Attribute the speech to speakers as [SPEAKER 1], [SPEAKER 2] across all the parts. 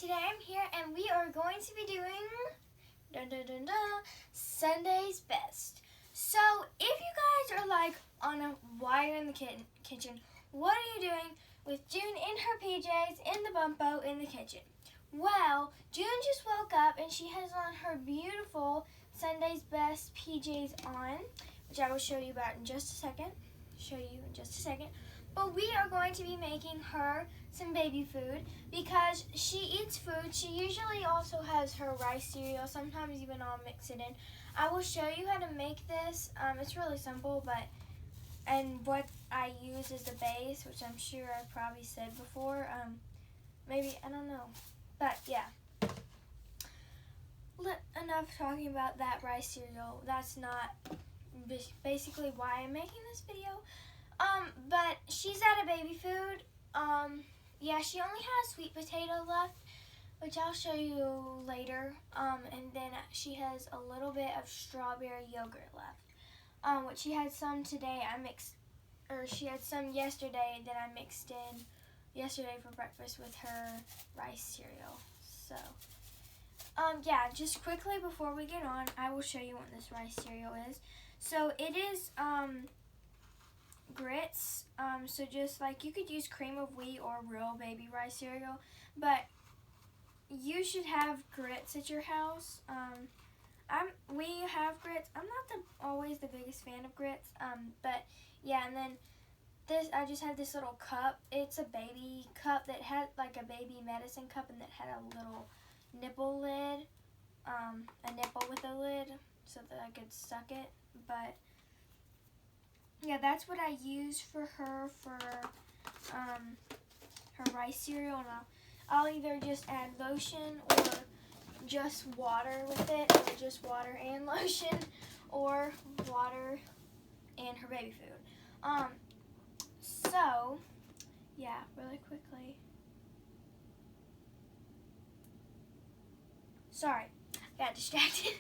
[SPEAKER 1] today I'm here and we are going to be doing Sunday's Best. So if you guys are like on a why you're in the kitchen, what are you doing with June in her PJs in the bumpo in the kitchen? Well, June just woke up and she has on her beautiful Sunday's Best PJs on, which I will show you about in just a second. But we are going to be making her some baby food because she eats food. She usually also has her rice cereal. Sometimes even I'll mix it in. I will show you how to make this. It's really simple, and what I use as the base, which I'm sure I've probably said before. Maybe, I don't know. But yeah. Enough talking about that rice cereal. That's not basically why I'm making this video. But she's out of baby food. Yeah, she only has sweet potato left, which I'll show you later. And then she has a little bit of strawberry yogurt left. Which she had some today. She had some yesterday that I mixed in yesterday for breakfast with her rice cereal. So, yeah, just quickly before we get on, I will show you what this rice cereal is. So it is, grits, so just like you could use cream of wheat or real baby rice cereal, but you should have grits at your house. We have grits. I'm not always the biggest fan of grits, but yeah. And then this, I just had this little cup. It's a baby cup that had like a baby medicine cup, and that had a little nipple lid, a nipple with a lid, so that I could suck it. But yeah, that's what I use for her rice cereal. And I'll either just add lotion or just water with it, or just water and lotion, or water and her baby food. So yeah, really quickly. Sorry, got distracted.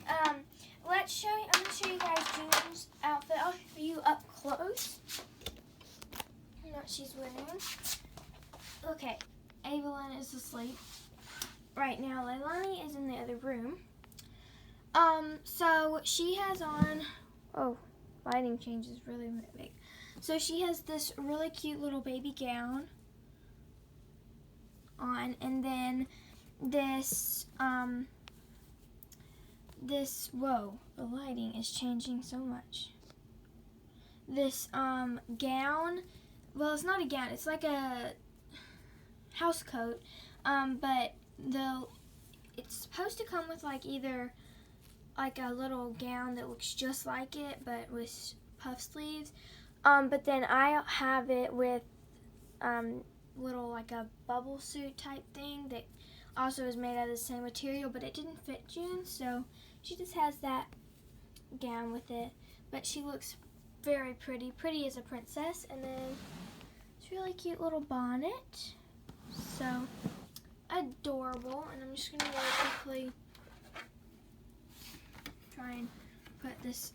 [SPEAKER 1] I'm gonna show you guys June's outfit. I'll show you up close what she's wearing. Okay, Evelyn is asleep right now. Leilani is in the other room. So she has on, lighting changes really big. So she has this really cute little baby gown on, and then this, whoa, the lighting is changing so much. This, gown, well, it's not a gown, it's like a house coat, but it's supposed to come with like either like a little gown that looks just like it, but with puff sleeves, but then I have it with, little like a bubble suit type thing that also is made out of the same material, but it didn't fit June, so she just has that gown with it. But she looks very pretty as a princess. And then this really cute little bonnet, so adorable. And I'm just gonna really quickly try and put this.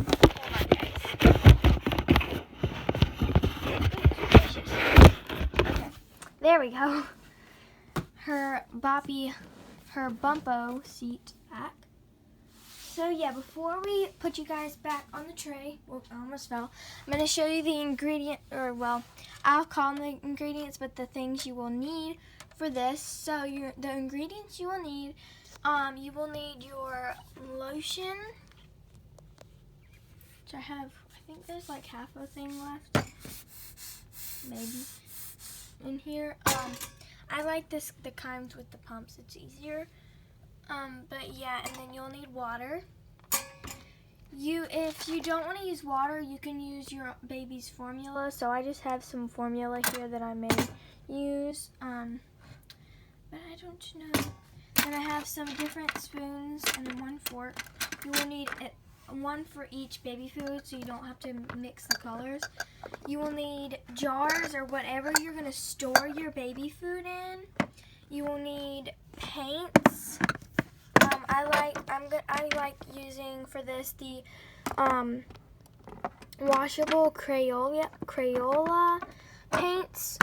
[SPEAKER 1] Hold on, guys. Okay, there we go. Her bumpo seat back. So yeah, before we put you guys back on the tray, I almost fell. I'm going to show you the ingredient, I'll call them the ingredients, but the things you will need for this. So the ingredients you will need your lotion, which I think there's like half a thing left, maybe, in here. I like the kinds with the pumps, it's easier. But yeah, and then you'll need water. If you don't want to use water, you can use your baby's formula. So I just have some formula here that I may use. But I don't know. Then I have some different spoons and then one fork. You will need one for each baby food, so you don't have to mix the colors. You will need jars or whatever you're going to store your baby food in. You will need paints. I like using for this the washable Crayola paints.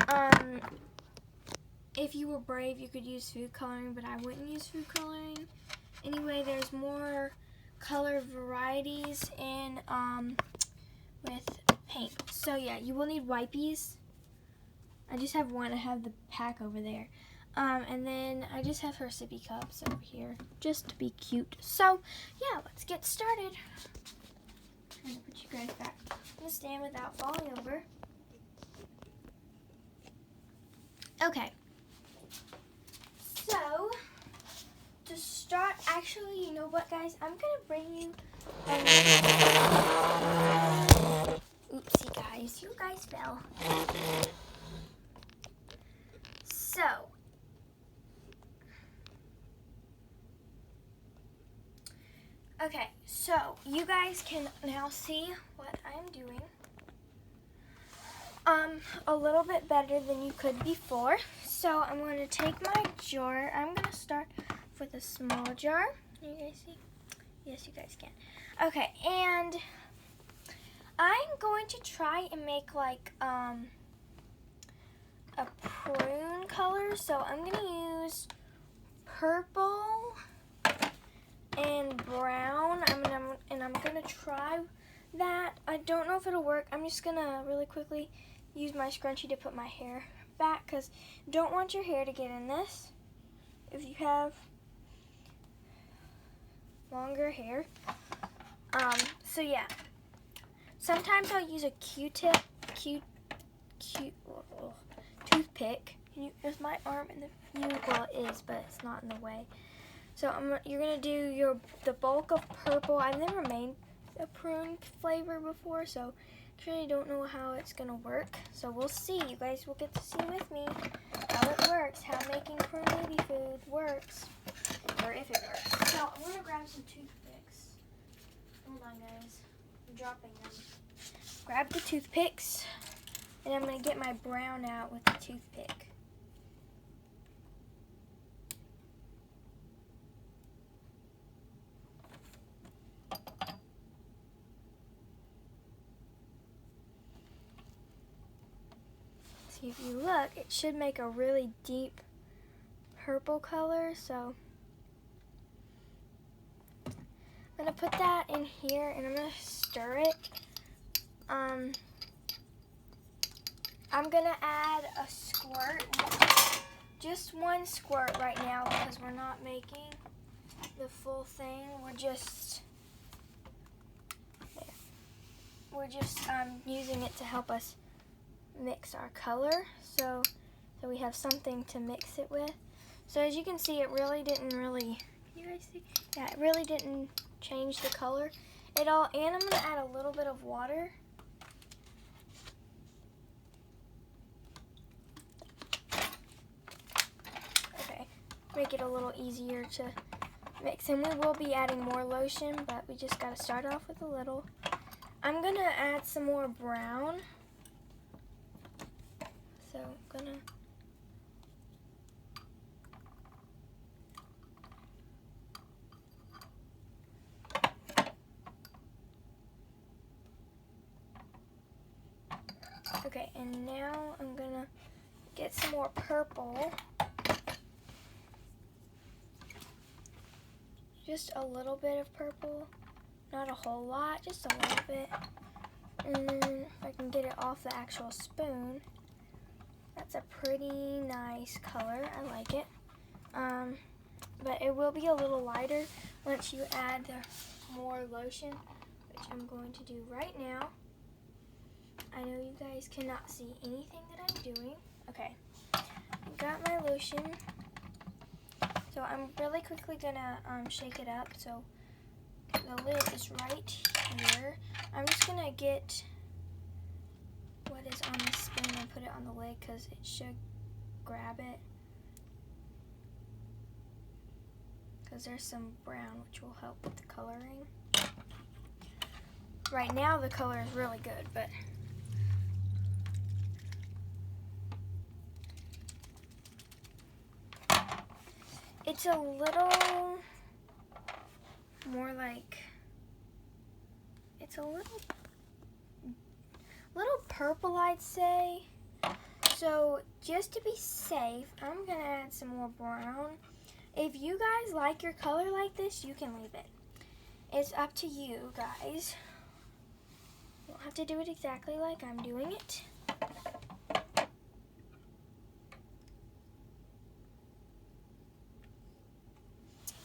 [SPEAKER 1] if you were brave, you could use food coloring, but I wouldn't use food coloring. Anyway, there's more color varieties in with paint. So yeah, you will need wipies. I just have one. I have the pack over there. And then I just have her sippy cups over here, just to be cute. So yeah, let's get started. I'm trying to put you guys back on the stand without falling over. Okay. So to start, actually, you know what, guys? I'm gonna bring you oopsie, guys. You guys fell. So, okay, so you guys can now see what I'm doing a little bit better than you could before. So I'm going to take my jar. I'm going to start with a small jar. Can you guys see? Yes, you guys can. Okay, and I'm going to try and make like a prune color. So I'm going to use purple and brown. I'm gonna try that. I don't know if it'll work. I'm just gonna really quickly use my scrunchie to put my hair back, because don't want your hair to get in this if you have longer hair. So yeah, sometimes I'll use a Q-tip, toothpick. There's my arm in the view. Well, it is, but it's not in the way. So you're gonna do the bulk of purple. I've never made a prune flavor before, so I really don't know how it's gonna work. So we'll see. You guys will get to see with me how it works, how making prune baby food works, or if it works. So I'm gonna grab some toothpicks. Hold on, guys. I'm dropping them. Grab the toothpicks, and I'm gonna get my brown out with the toothpick. If you look, it should make a really deep purple color. So I'm gonna put that in here, and I'm gonna stir it. I'm gonna add a squirt, just one squirt right now, because we're not making the full thing. We're just using it to help us mix our color, so we have something to mix it with. So as you can see, it really didn't can you guys see? Yeah, it really didn't change the color at all. And I'm gonna add a little bit of water. Okay, make it a little easier to mix. And we will be adding more lotion, but we just gotta start off with a little. I'm gonna add some more brown. So I'm gonna okay, and now I'm gonna get some more purple. Just a little bit of purple, not a whole lot, just a little bit. And then if I can get it off the actual spoon. That's a pretty nice color. I like it. But it will be a little lighter once you add the more lotion, which I'm going to do right now. I know you guys cannot see anything that I'm doing. Okay, got my lotion. So I'm really quickly gonna shake it up. So the lid is right here. I'm just gonna get what is on the spoon and put it on the lid, because it should grab it. Because there's some brown, which will help with the coloring. Right now the color is really good, but it's a little more like, it's a little purple, I'd say. So just to be safe, I'm gonna add some more brown. If you guys like your color like this, you can leave it. It's up to you guys. You don't have to do it exactly like I'm doing it.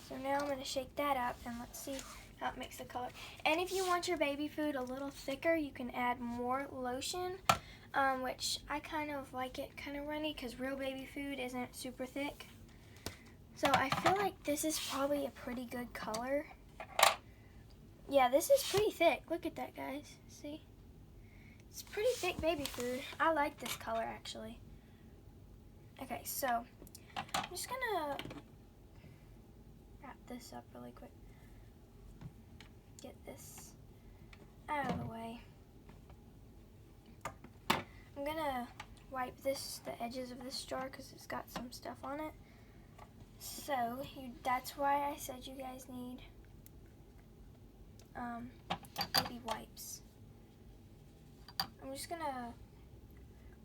[SPEAKER 1] So now I'm going to shake that up and let's see how it makes the color. And if you want your baby food a little thicker, you can add more lotion, which I kind of like it kind of runny because real baby food isn't super thick. So I feel like this is probably a pretty good color. Yeah, this is pretty thick. Look at that, guys. See? It's pretty thick baby food. I like this color, actually. Okay, so I'm just going to wrap this up really quick. Get this out of the way. I'm going to wipe the edges of this jar because it's got some stuff on it. So, that's why I said you guys need baby wipes. I'm just gonna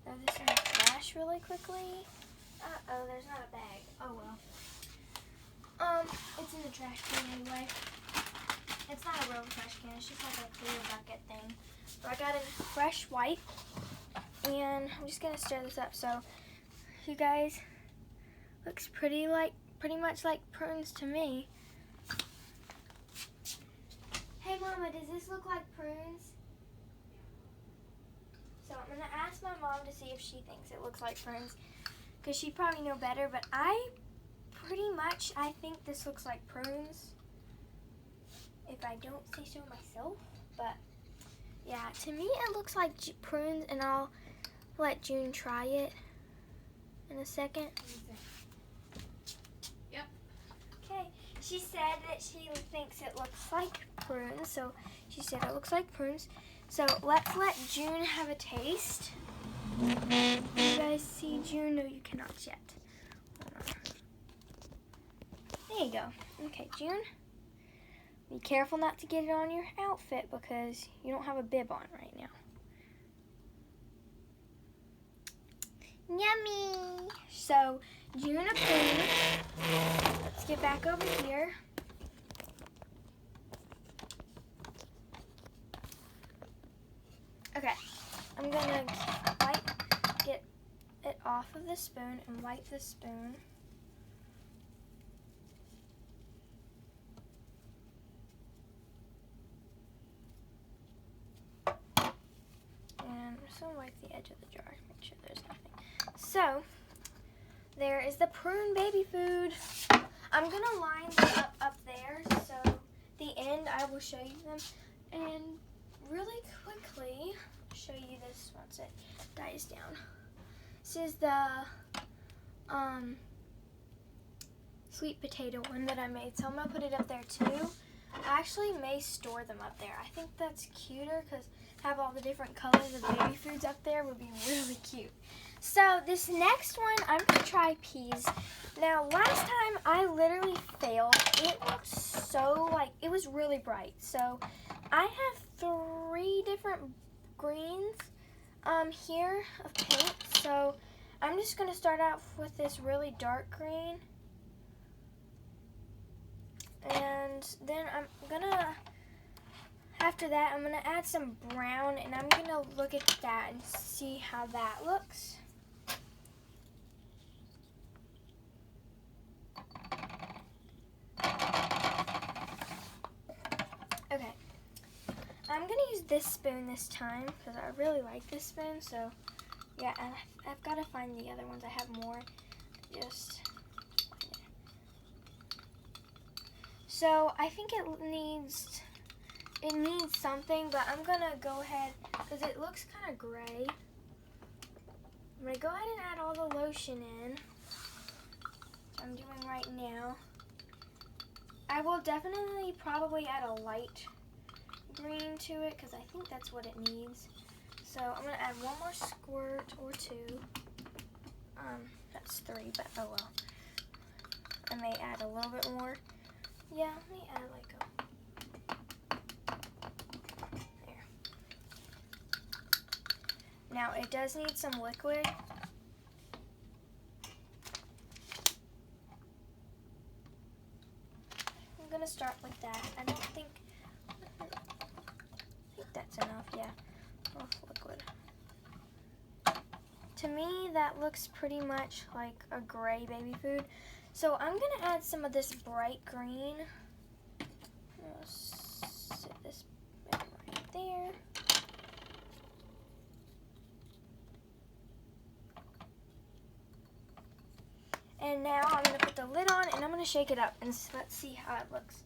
[SPEAKER 1] throw this in the trash really quickly. Uh-oh, there's not a bag. Oh well. It's in the trash can anyway. It's not a real trash can, it's just like a clear bucket thing. So I got a fresh wipe, and I'm just gonna stir this up. So, you guys, looks pretty much like prunes to me. Hey Mama, does this look like prunes? So I'm gonna ask my mom to see if she thinks it looks like prunes, because she'd probably know better, but I think this looks like prunes, if I don't say so myself. But yeah, to me it looks like prunes, and I'll let June try it in a second.
[SPEAKER 2] Yep.
[SPEAKER 1] Okay, she said that she thinks it looks like prunes, so she said it looks like prunes. So let's let June have a taste. You guys see June? No, you cannot yet. Hold on. There you go. Okay, June. Be careful not to get it on your outfit because you don't have a bib on right now. Yummy! So, June approved. Let's get back over here. Okay, I'm gonna get it off of the spoon and wipe the spoon. And I'm just gonna wipe the edge of the jar, make sure there's nothing. So, there is the prune baby food. I'm gonna line them up there, so the end I will show you them. And really quickly show you this once it dies down. This is the sweet potato one that I made, so I'm gonna put it up there too. I actually may store them up there. I think that's cuter because have all the different colors of baby foods up there would be really cute. So this next one, I'm gonna try peas. Now last time I literally failed. It looked so it was really bright. So I have 3 different greens here of paint. So I'm just gonna start out with this really dark green. And then after that, I'm gonna add some brown, and I'm gonna look at that and see how that looks. Okay, I'm gonna use this spoon this time because I really like this spoon. So yeah, and I've got to find the other ones. I have more. So I think it needs something, but I'm gonna go ahead because it looks kind of gray. I'm gonna go ahead and add all the lotion in. I'm doing right now. I will definitely probably add a light green to it because I think that's what it needs. So I'm gonna add 1 more squirt or 2. That's 3, but oh well. I may add a little bit more. Yeah, let me add there. Now it does need some liquid, gonna start with that. I think that's enough, yeah. Enough liquid. To me, that looks pretty much like a gray baby food. So I'm gonna add some of this bright green. I'll sit this right there. And now I'm going to put the lid on and I'm going to shake it up and let's see how it looks.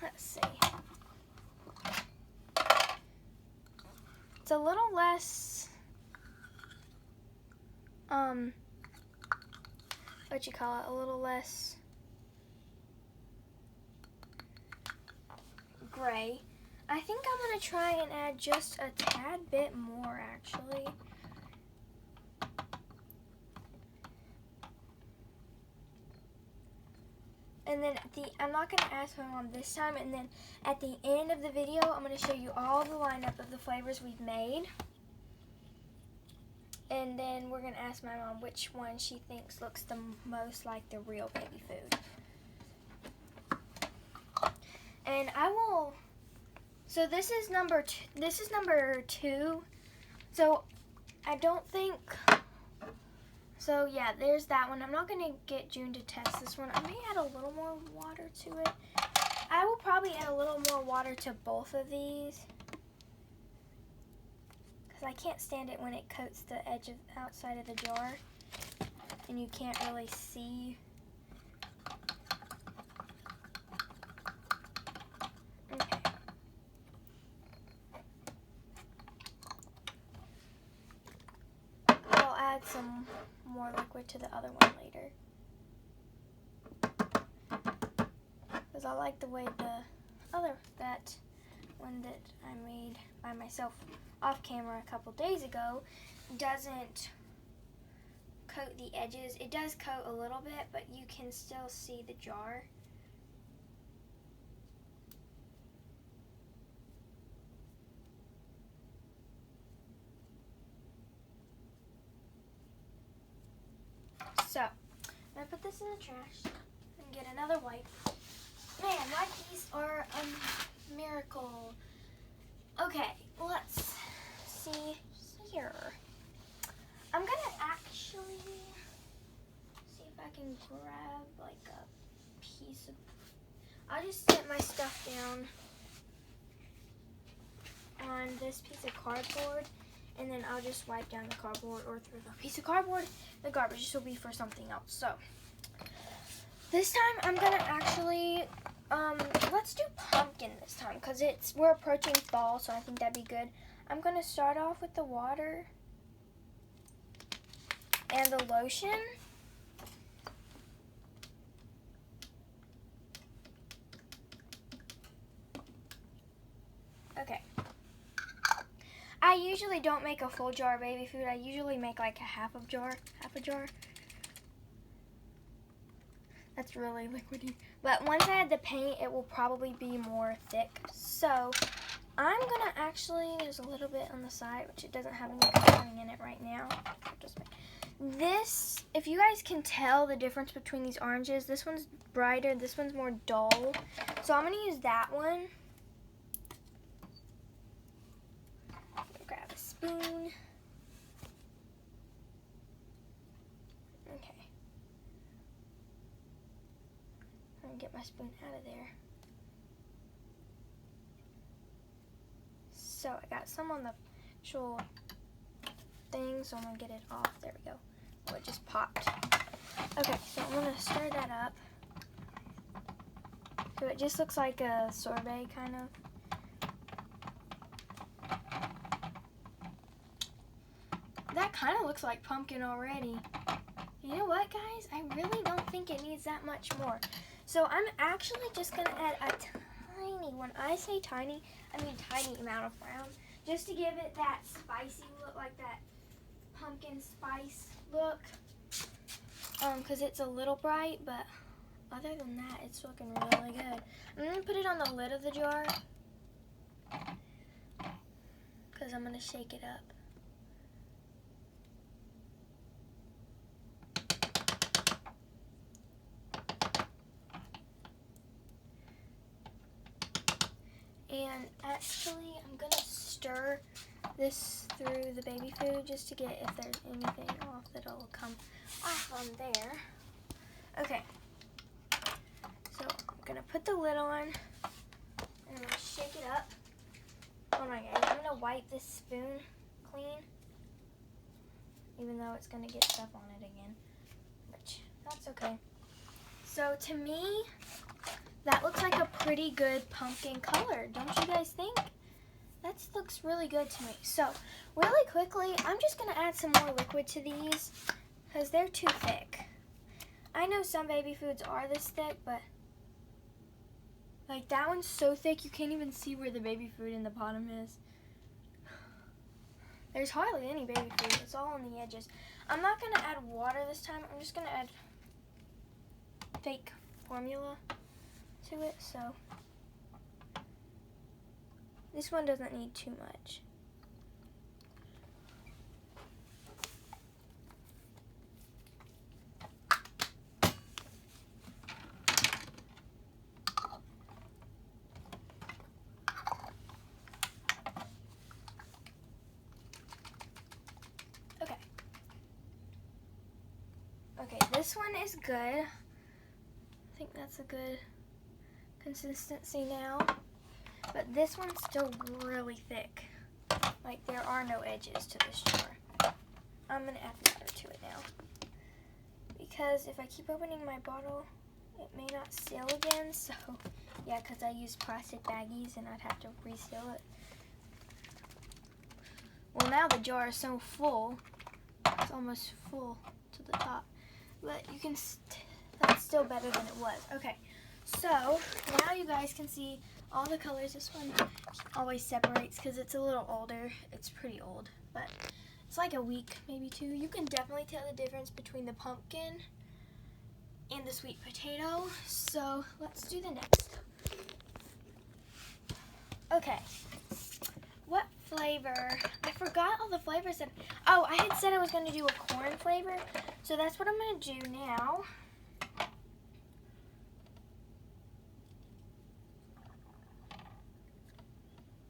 [SPEAKER 1] Let's see. It's a little less, what you call it, a little less gray. I think I'm going to try and add just a tad bit more actually. And then I'm not going to ask my mom this time, and then at the end of the video I'm going to show you all the lineup of the flavors we've made. And then we're going to ask my mom which one she thinks looks the most like the real baby food. And I will, so this is number 2. So I don't think, so yeah, there's that one. I'm not going to get June to test this one. I may add a little more water to it. I will probably add a little more water to both of these, because I can't stand it when it coats the edge of outside of the jar and you can't really see. Okay. I'll add some more liquid to the other one later, because I like the way that one that I made by myself off camera a couple days ago doesn't coat the edges. It does coat a little bit, but you can still see the jar. So, I'm going to put this in the trash and get another wipe. Man, wipes are a miracle. Okay, let's see here. I'm going to actually see if I can grab like a piece of, I'll just set my stuff down on this piece of cardboard, and then I'll just wipe down the cardboard or through the piece of cardboard. The garbage. This will be for something else. So this time I'm gonna actually let's do pumpkin this time, because we're approaching fall, so I think that'd be good. I'm gonna start off with the water and the lotion. Okay. I usually don't make a full jar of baby food. I usually make like a half a jar. That's really liquidy. But once I add the paint, it will probably be more thick. So I'm gonna actually, there's a little bit on the side, which it doesn't have any coloring in it right now. This, if you guys can tell the difference between these oranges, this one's brighter, this one's more dull. So I'm gonna use that one. Grab a spoon. Okay. I'm gonna get my spoon out of there. So I got some on the actual thing, so I'm gonna get it off. There we go. Oh, it just popped. Okay, so I'm gonna stir that up. So it just looks like a sorbet kind of. That kind of looks like pumpkin already. You know what, guys? I really don't think it needs that much more. So I'm actually just going to add a tiny, when I say tiny, I mean tiny amount of brown, just to give it that spicy look, like that pumpkin spice look, because it's a little bright, but other than that, it's looking really good. I'm going to put it on the lid of the jar. because I'm going to shake it up. And actually, I'm going to stir this through the baby food just to get if there's anything off that'll come off on there. Okay, so I'm going to put the lid on and I'm going to shake it up. Oh my God, I'm going to wipe this spoon clean, even though it's going to get stuff on it again, which that's okay. So to me, that looks like a pretty good pumpkin color, don't you guys think? That looks really good to me. So, really quickly, I'm just going to add some more liquid to these because they're too thick. I know some baby foods are this thick, but like that one's so thick you can't even see where the baby food in the bottom is. There's hardly any baby food. It's all on the edges. I'm not going to add water this time. I'm just going to add fake formula to it, so this one doesn't need too much. Okay, this one is good. I think that's a good consistency now. But this one's still really thick. Like, there are no edges to this jar. I'm going to add water to it now. Because if I keep opening my bottle, it may not seal again. So, yeah, because I use plastic baggies and I'd have to reseal it. Well, now the jar is so full. It's almost full to the top. But you can, that's still better than it was. Okay, so now you guys can see all the colors. This one always separates because it's a little older. It's pretty old, but it's like a week, maybe 2. You can definitely tell the difference between the pumpkin and the sweet potato. So let's do the next. Okay, what flavor? I forgot all the flavors that, oh, I had said I was going to do a corn flavor, so that's what I'm going to do now.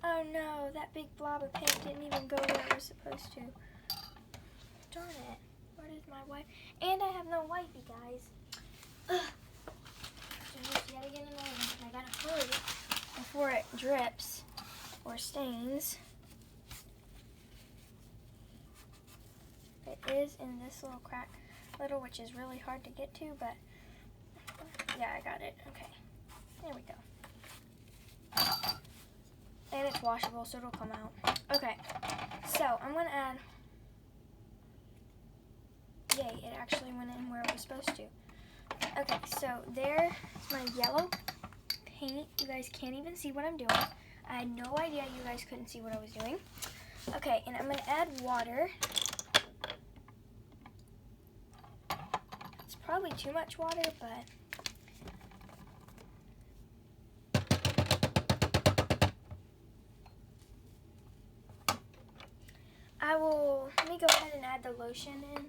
[SPEAKER 1] Oh no, that big blob of paint didn't even go where it was supposed to. Darn it. Where is my wipe? And I have no wipey, guys. Ugh. So yet again annoying. I gotta hurry before it drips or stains. It is in this little crack which is really hard to get to, but yeah, I got it. Okay, there we go. And it's washable, so it'll come out. Okay, so I'm gonna add, yay, it actually went in where it was supposed to. Okay, so there's my yellow paint. You guys can't even see what I'm doing. I had no idea you guys couldn't see what I was doing. Okay, and I'm gonna add water. It's probably too much water, but let me go ahead and add the lotion in.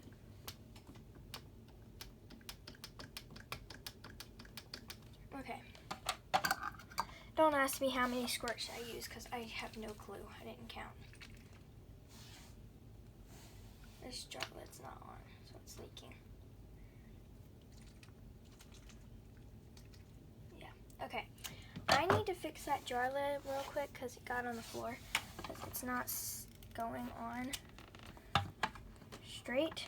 [SPEAKER 1] Okay. Don't ask me how many squirts I use because I have no clue. I didn't count. This jar lid's not on, so it's leaking. Yeah, okay. I need to fix that jar lid real quick because it got on the floor. Because it's not going on straight.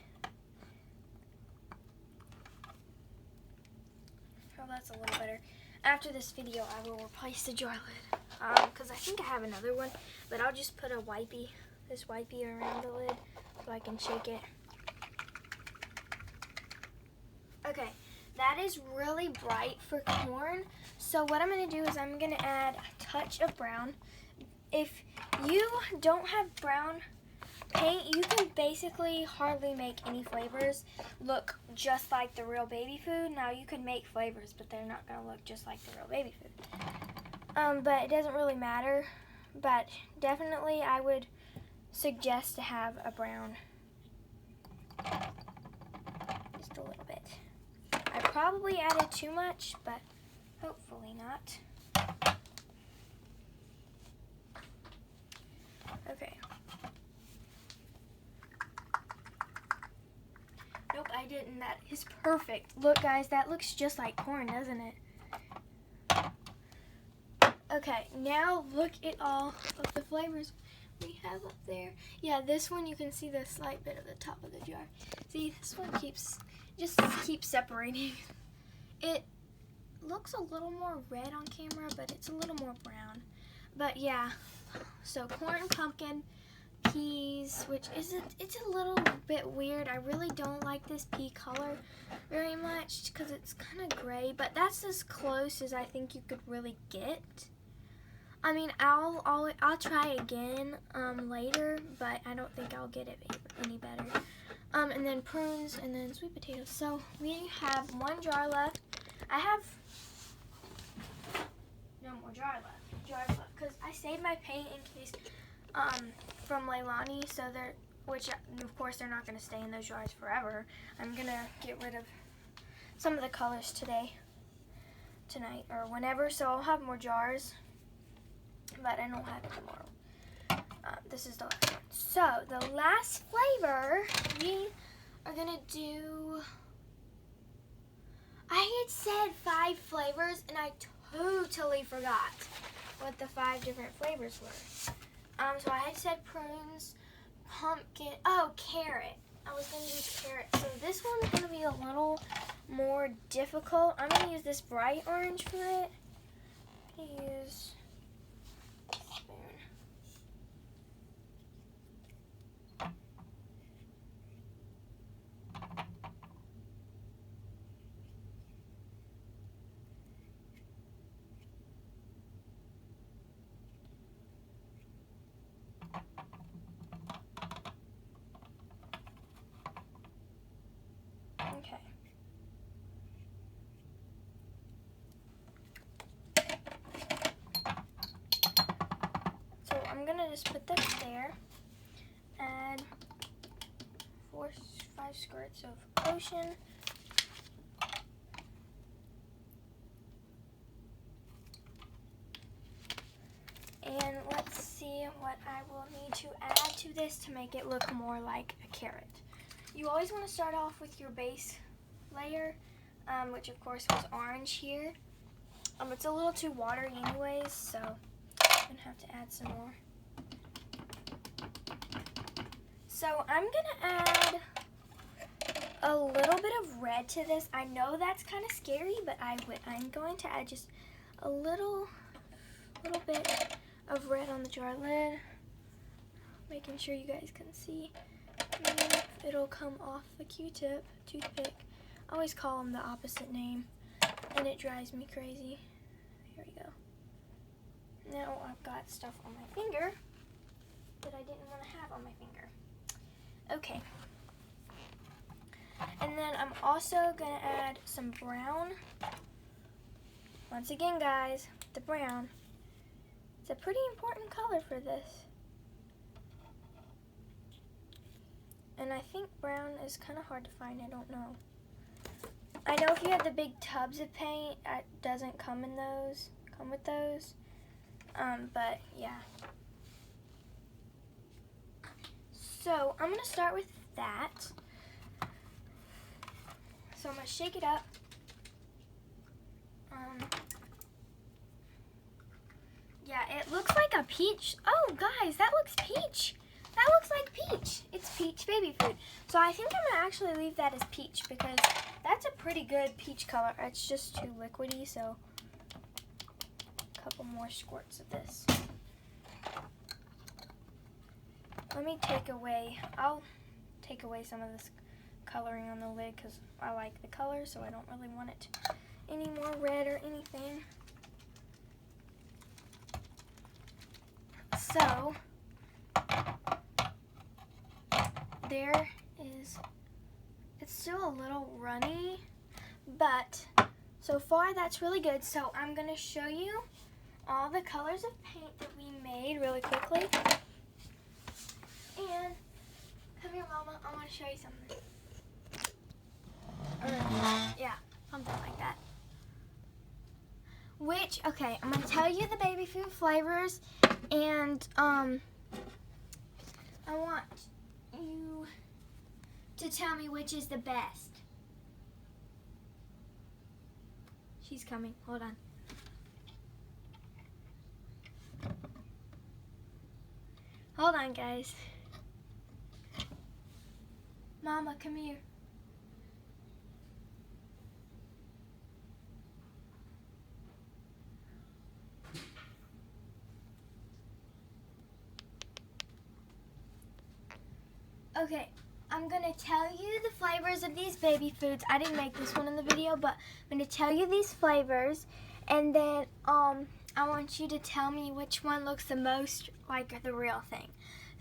[SPEAKER 1] Oh, that's a little better. After this video, I will replace the jar lid. Because I think I have another one, but I'll just put this wipey around the lid so I can shake it. Okay, that is really bright for corn. So what I'm going to do is I'm going to add a touch of brown. If you don't have brown paint, you can basically hardly make any flavors look just like the real baby food. Now you can make flavors, but they're not going to look just like the real baby food. But it doesn't really matter. But definitely I would suggest to have a brown. Just a little bit. I probably added too much, but hopefully not. Okay. Nope, I didn't. That is perfect. Look, guys, that looks just like corn, doesn't it? Okay, now look at all of the flavors we have up there. Yeah, this one you can see the slight bit of the top of the jar. See, this one just keeps separating. It looks a little more red on camera, but it's a little more brown. But yeah, so corn, pumpkin, peas, which it's a little bit weird. I really don't like this pea color very much because it's kind of gray, but that's as close as I think you could really get. I mean, I'll try again later, but I don't think I'll get it any better. And then prunes, and then sweet potatoes. So we have one jar left. I have no more jars left, because I saved my paint in case from Leilani, so which of course they're not going to stay in those jars forever. I'm gonna get rid of some of the colors tonight or whenever, so I'll have more jars. But I don't have it tomorrow. This is the last one. So the last flavor we are gonna do. I had said 5 flavors and I totally forgot what the 5 different flavors were. So I had said prunes, pumpkin. Oh, carrot. I was gonna use carrot. So this one's gonna be a little more difficult. I'm gonna use this bright orange for it. I'm gonna use. Okay. So I'm gonna just put this there. Add 5 squirts of potion. And let's see what I will need to add to this to make it look more like a carrot. You always want to start off with your base layer, which of course was orange here. It's a little too watery anyways, so I'm going to have to add some more. So I'm going to add a little bit of red to this. I know that's kind of scary, but I'm going to add just a little bit of red on the jar lid, making sure you guys can see. And it'll come off the toothpick. I always call them the opposite name, and it drives me crazy. Here we go. Now I've got stuff on my finger that I didn't want to have on my finger. Okay. And then I'm also going to add some brown. Once again, guys, the brown. It's a pretty important color for this. And I think brown is kind of hard to find. I don't know. I know if you have the big tubs of paint, it doesn't come with those. But yeah. So I'm going to start with that. So I'm going to shake it up. Yeah, it looks like a peach. Oh, guys, that looks peach. That looks like peach. It's peach baby food. So I think I'm going to actually leave that as peach because that's a pretty good peach color. It's just too liquidy, so a couple more squirts of this. I'll take away some of this coloring on the lid because I like the color, so I don't really want it any more red or anything. So it's still a little runny, but so far that's really good. So I'm going to show you all the colors of paint that we made really quickly. And come here, Mama. I want to show you something. Yeah, something like that. Okay, I'm going to tell you the baby food flavors, and I want you to tell me which is the best. She's coming. Hold on. Hold on, guys. Mama, come here. Okay, I'm gonna tell you the flavors of these baby foods. I didn't make this one in the video, but I'm gonna tell you these flavors, and then I want you to tell me which one looks the most like the real thing.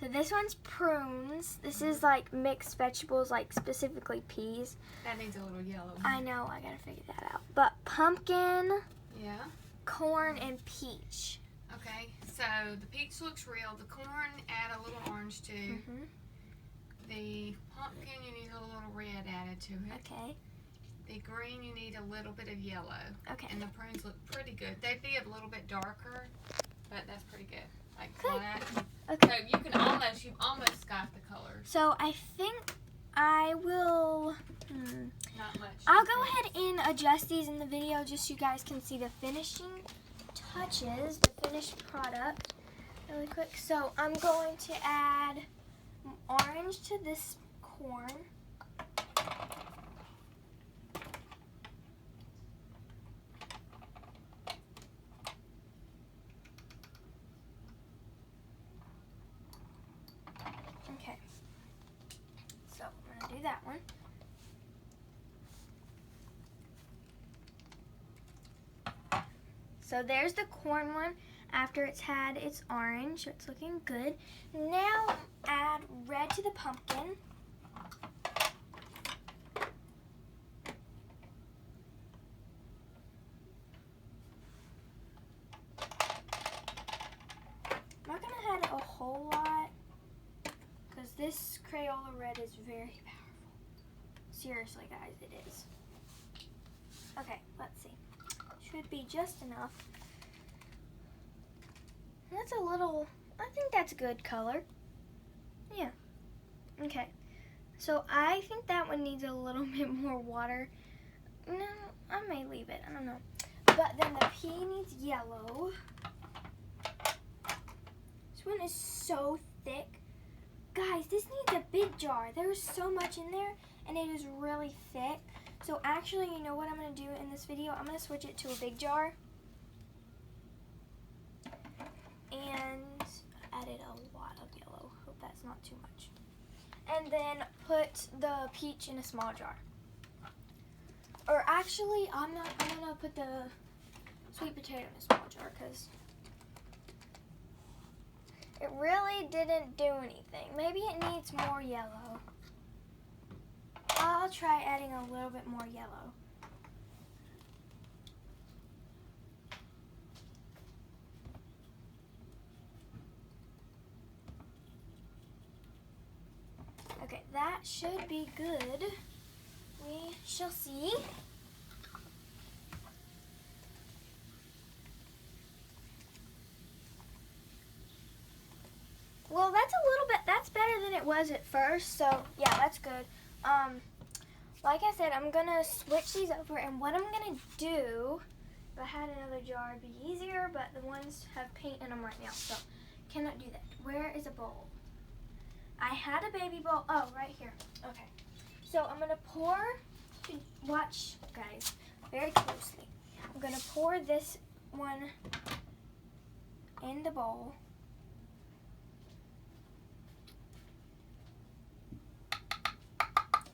[SPEAKER 1] So this one's prunes. This is like mixed vegetables, like specifically peas.
[SPEAKER 2] That needs a little yellow.
[SPEAKER 1] I know, I gotta figure that out. But pumpkin,
[SPEAKER 2] Yeah.
[SPEAKER 1] corn, and peach.
[SPEAKER 2] Okay, so the peach looks real. The corn, add a little orange to.
[SPEAKER 1] Mm-hmm.
[SPEAKER 2] The pumpkin, you need a little red added to it.
[SPEAKER 1] Okay.
[SPEAKER 2] The green, you need a little bit of yellow.
[SPEAKER 1] Okay.
[SPEAKER 2] And the prunes look pretty good. They'd be a little bit darker, but that's pretty good. Like
[SPEAKER 1] Good.
[SPEAKER 2] that.
[SPEAKER 1] Okay.
[SPEAKER 2] So you've almost got the colors.
[SPEAKER 1] So I think I will.
[SPEAKER 2] Not much.
[SPEAKER 1] I'll go ahead and adjust these in the video just so you guys can see the finishing touches, the finished product, really quick. So I'm going to add orange to this corn. Okay, so I'm going to do that one. So there's the corn one after it's had its orange. It's looking good. Now add red to the pumpkin. I'm not going to add a whole lot because this Crayola red is very powerful. Seriously, guys, it is. Okay, let's see. Should be just enough. That's a little, I think that's a good color. Yeah. Okay. So I think that one needs a little bit more water. No, I may leave it. I don't know. But then the pea needs yellow. This one is so thick. Guys, this needs a big jar. There's so much in there, and it is really thick. So actually, you know what I'm going to do in this video? I'm going to switch it to a big jar. And added a lot of yellow. Hope that's not too much. And then put the peach in a small jar. Or actually, I'm going to put the sweet potato in a small jar because it really didn't do anything. Maybe it needs more yellow. I'll try adding a little bit more yellow. Okay, that should be good. We shall see. Well, that's better than it was at first, so yeah, that's good. Like I said, I'm gonna switch these over, and what I'm gonna do, if I had another jar, it'd be easier, but the ones have paint in them right now, so cannot do that. Where is a bowl? I had a baby bowl. Oh, right here. Okay. So I'm gonna pour, watch guys, very closely. I'm gonna pour this one in the bowl.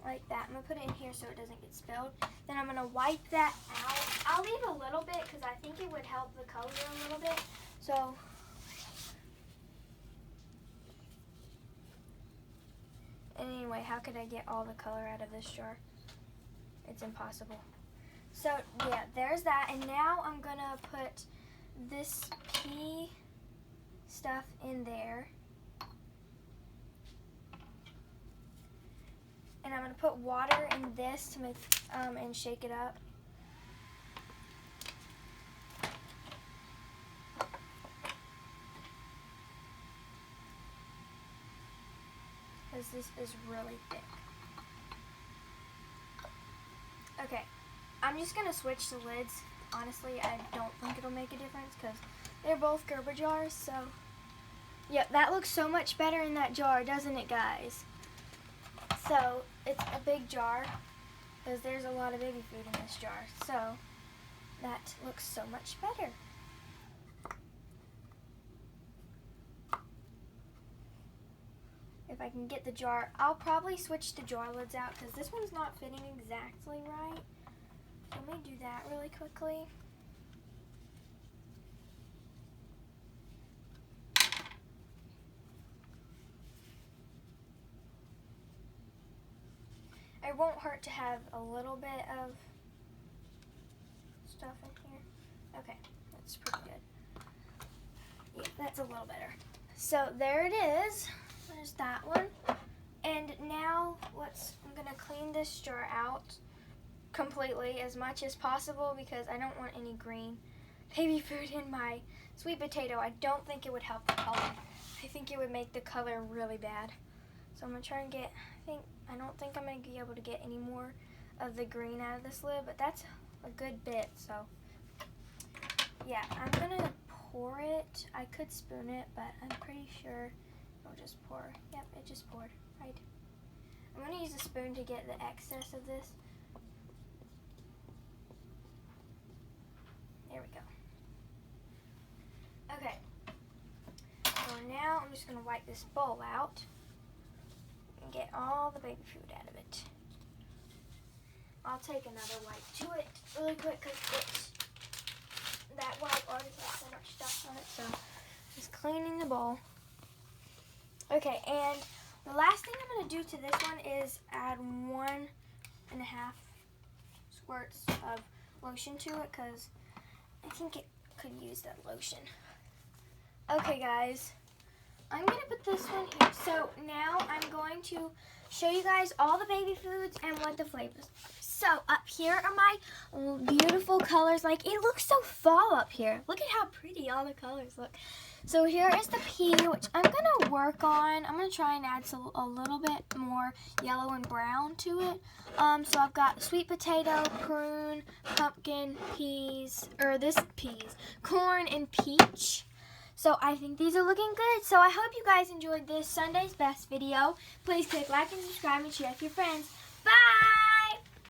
[SPEAKER 1] Like that. I'm going to put it in here so it doesn't get spilled. Then I'm going to wipe that out. I'll leave a little bit because I think it would help the color a little bit. So, anyway, how could I get all the color out of this jar? It's impossible. So, yeah, there's that. And now I'm going to put this pea stuff in there. And I'm going to put water in this to make and shake it up. Because this is really thick. Okay, I'm just going to switch the lids. Honestly, I don't think it'll make a difference because they're both Gerber jars. So, yep, that looks so much better in that jar, doesn't it, guys? So, it's a big jar because there's a lot of baby food in this jar. So, that looks so much better. If I can get the jar, I'll probably switch the jar lids out because this one's not fitting exactly right. Let me do that really quickly. It won't hurt to have a little bit of stuff in here. Okay, that's pretty good. Yeah, that's a little better. So there it is. There's that one. And now I'm gonna clean this jar out completely as much as possible because I don't want any green baby food in my sweet potato. I don't think it would help the color. I think it would make the color really bad. So I'm gonna try and get, I don't think I'm gonna be able to get any more of the green out of this lid, but that's a good bit. So yeah, I'm gonna pour it. I could spoon it, but I'm pretty sure it'll just pour. Yep, it just poured, right? I'm gonna use a spoon to get the excess of this. There we go. Okay, so now I'm just going to wipe this bowl out and get all the baby food out of it. I'll take another wipe to it really quick because that wipe already has so much stuff on it, so just cleaning the bowl. Okay, and the last thing I'm going to do to this one is add 1.5 squirts of lotion to it because I think it could use that lotion. Okay, guys, I'm going to put this one here. So now I'm going to show you guys all the baby foods and what the flavors are. So up here are my beautiful colors. Like, it looks so fall up here. Look at how pretty all the colors look. So here is the pea, which I'm going to work on. I'm going to try and add a little bit more yellow and brown to it. So I've got sweet potato, prune, pumpkin, corn, and peach. So I think these are looking good. So I hope you guys enjoyed this Sunday's Best video. Please click like and subscribe and share with your friends. Bye!